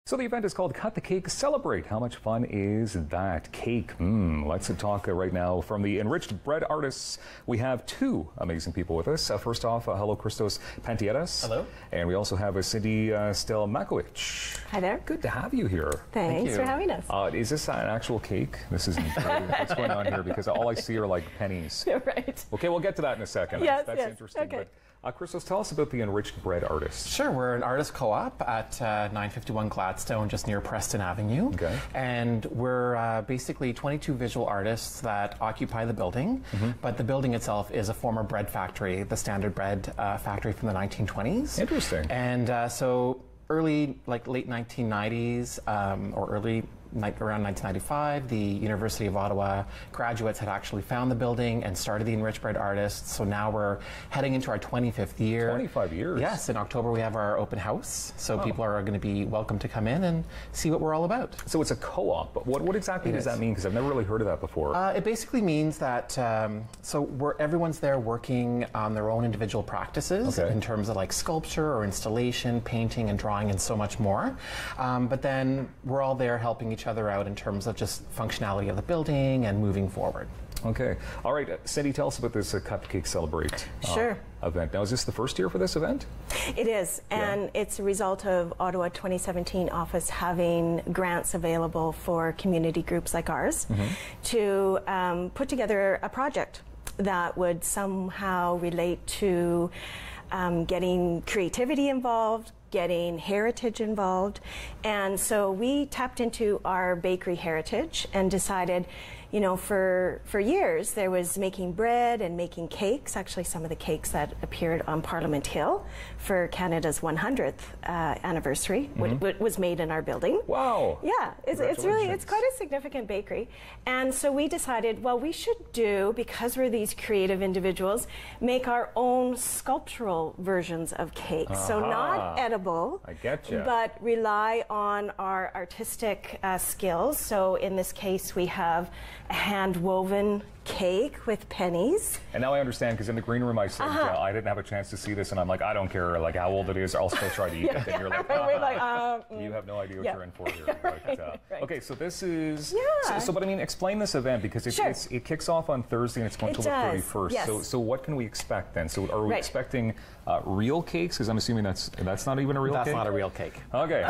So the event is called Cut the Cake, Celebrate. How much fun is that cake? Let's talk right now from the Enriched Bread Artists. We have two amazing people with us. First off, hello, Christos Pantieras. Hello. And we also have Cindy Stelmackowich. Hi there. Good to have you here. Thanks for having us. Is this an actual cake? This isn't. What's going on here? Because all I see are like pennies. Right. Okay, we'll get to that in a second. Yes, That's interesting. Okay. But, Christos, tell us about the Enriched Bread Artists. Sure, we're an artist co-op at 951 Gladstone, just near Preston Avenue. Okay. And we're basically 22 visual artists that occupy the building, but the building itself is a former bread factory, the Standard Bread factory from the 1920s. Interesting. And so early, like late 1990s or around 1995, the University of Ottawa graduates had actually found the building and started the Enriched Bread Artists. So now we're heading into our 25th year. 25 years? Yes, in October we have our open house. So people are going to be welcome to come in and see what we're all about. So it's a co-op, but what exactly does that mean? Because I've never really heard of that before. It basically means that everyone's there working on their own individual practices in terms of like sculpture or installation, painting and drawing and so much more. But then we're all there helping each other out in terms of just functionality of the building and moving forward. Okay. All right. Cindy, tell us about this Cut the Cake Celebrate event. Now, is this the first year for this event? It is, and it's a result of Ottawa 2017 office having grants available for community groups like ours to put together a project that would somehow relate to getting creativity involved, getting heritage involved. And so we tapped into our bakery heritage and decided, you know, for years there was making bread and making cakes, actually some of the cakes that appeared on Parliament Hill for Canada's 100th anniversary was made in our building. Wow. Yeah, it's quite a significant bakery. And so we decided, well, we should do, because we're these creative individuals, make our own sculptural versions of cakes. So not edible, I get you, but rely on our artistic skills. So in this case, we have a hand-woven cake with pennies. And now I understand, because in the green room I said I didn't have a chance to see this, and I'm like, I don't care like how old it is, I'll still try to eat it. And you're like, you have no idea what you're in for here. But, okay, so this is but I mean, explain this event, because it kicks off on Thursday and it's going until the 31st. Yes. So what can we expect then? So are we expecting real cakes? Because I'm assuming that's not even a real cake. That's not a real cake. Okay,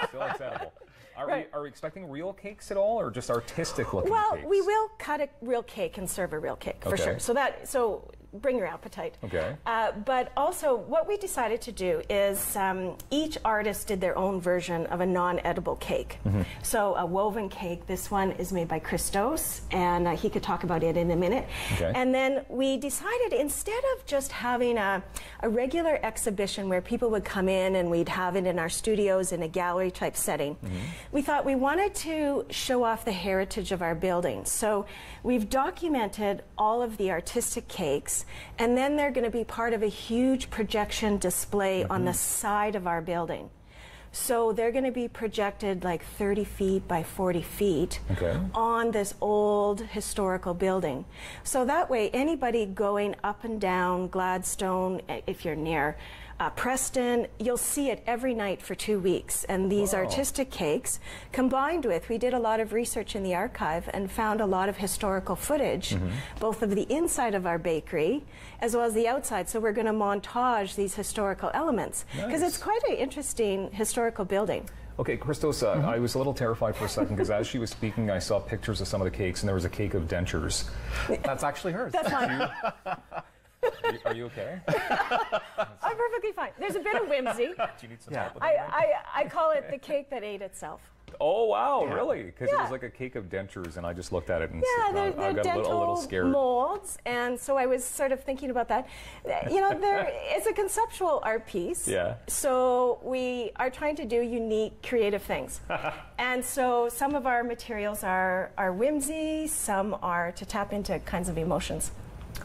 still acceptable. Are we expecting real cakes at all, or just artistic looking cakes? Well, we will cut a real cake and serve a real cake for sure. So bring your appetite. Okay. But also, what we decided to do is each artist did their own version of a non-edible cake. So a woven cake. This one is made by Christos, and he could talk about it in a minute. Okay. And then we decided, instead of just having a regular exhibition where people would come in and we'd have it in our studios in a gallery type setting, we thought we wanted to show off the heritage of our building. So we've documented all of the artistic cakes, and then they're going to be part of a huge projection display on the side of our building. So they're going to be projected like 30 feet by 40 feet on this old historical building. So that way, anybody going up and down Gladstone, if you're near Preston, you'll see it every night for 2 weeks. And these artistic cakes, combined with, we did a lot of research in the archive and found a lot of historical footage, both of the inside of our bakery as well as the outside. So we're going to montage these historical elements, because it's quite an interesting historical building. Okay, Christos, I was a little terrified for a second, because as she was speaking, I saw pictures of some of the cakes, and there was a cake of dentures. That's actually hers. That's mine. Are you okay? I'm perfectly fine. There's a bit of whimsy. Do you need some help with I call it the cake that ate itself. Oh, wow, really? Because it was like a cake of dentures, and I just looked at it and they're I got a little scared. Molds, and so I was sort of thinking about that. You know, it's a conceptual art piece. Yeah. So we are trying to do unique, creative things. And so some of our materials are whimsy, some are to tap into kinds of emotions.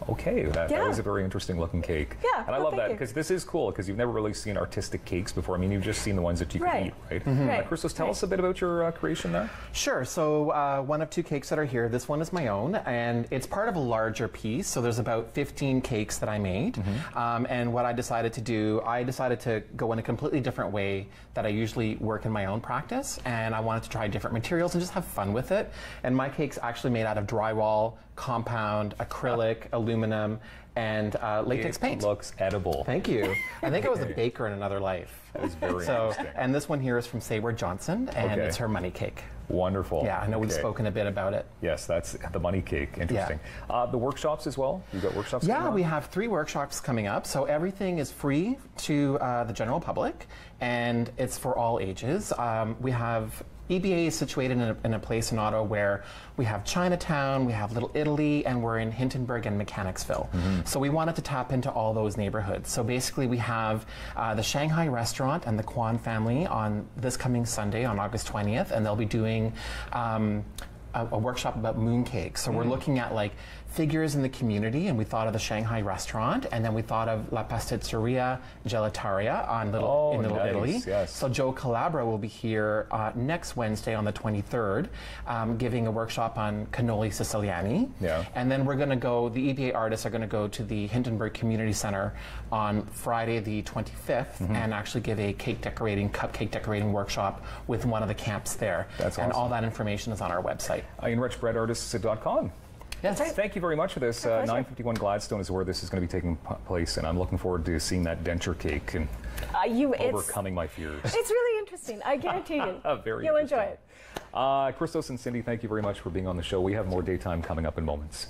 Okay, that was a very interesting looking cake. Yeah, and I love that because this is cool because you've never really seen artistic cakes before. I mean, you've just seen the ones that you can eat, right? Right. Christos, tell us a bit about your creation there. Sure. So one of 2 cakes that are here. This one is my own, and it's part of a larger piece. So there's about 15 cakes that I made, and what I decided to do, I decided to go in a completely different way that I usually work in my own practice, and I wanted to try different materials and just have fun with it. And my cake's actually made out of drywall, compound, acrylic, aluminum, and latex paint. It looks edible. Thank you. I think I was a baker in another life. That is very interesting. And this one here is from Sayward Johnson, and it's her money cake. Wonderful. Yeah, I know we've spoken a bit about it. Yes, that's the money cake. Interesting. Yeah. The workshops as well? You've got workshops coming up? We have 3 workshops coming up. So everything is free to the general public, and it's for all ages. We have EBA is situated in a place in Ottawa where we have Chinatown, we have Little Italy, and we're in Hintonburg and Mechanicsville. So we wanted to tap into all those neighborhoods. So basically we have the Shanghai restaurant and the Kwan family on this coming Sunday on August 20th, and they'll be doing a workshop about mooncakes. So we're looking at like figures in the community, and we thought of the Shanghai restaurant, and then we thought of La Pasticceria Gelataria in Little Italy. Yes. So Joe Calabra will be here next Wednesday on the 23rd, giving a workshop on cannoli Siciliani. Yeah. And then we're going to go, the EBA artists are going to go to the Hintonburg Community Center on Friday the 25th and actually give a cupcake decorating workshop with one of the camps there. That's awesome. And all that information is on our website. enrichedartists.com. Yes. Thank you very much for this. 951 Gladstone is where this is going to be taking place, and I'm looking forward to seeing that denture cake and overcoming my fears. It's really interesting. I guarantee you. You'll enjoy it. Christos and Cindy, thank you very much for being on the show. We have more daytime coming up in moments.